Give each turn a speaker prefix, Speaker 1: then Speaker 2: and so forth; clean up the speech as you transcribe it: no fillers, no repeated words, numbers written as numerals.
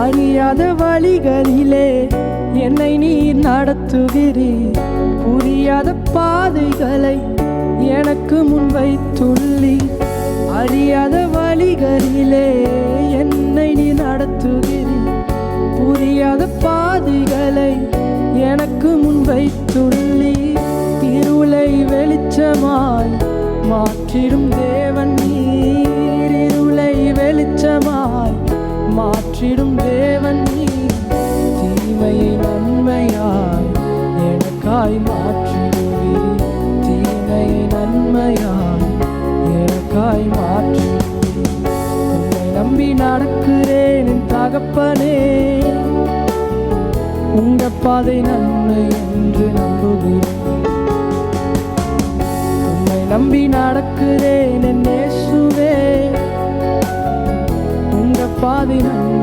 Speaker 1: அறியாத வழிகளிலே என்னை நீர் நடத்துகிறீர். புரியாத பாதைகளை எனக்கு முன்வைத்துள்ளி. அறியாத வழிகளிலே என்னை நீ நடத்துகிறீர். புரியாத பாதைகளை எனக்கு முன்வைத்துள்ளி. இருளை வெளிச்சமாய் மாற்றிடும் தேவன் நீர். இருளை வெளிச்சமாய் மாற்றிடும் தேவன் நீர். தீமையை நன்மையாய் எனக்காய் மாற்றிடுவீர். தீமையை நன்மையாய் எனக்காய் மாற்றிடுவீர். உம்மை நம்பி நடக்கிறேன் என் தகப்பனே. உங்க பாதை நன்மை என்று நம்புகிறேன். உம்மை நம்பி நடக்கிறேன் என் இயேசுவே. உங்க பாதை நன்மை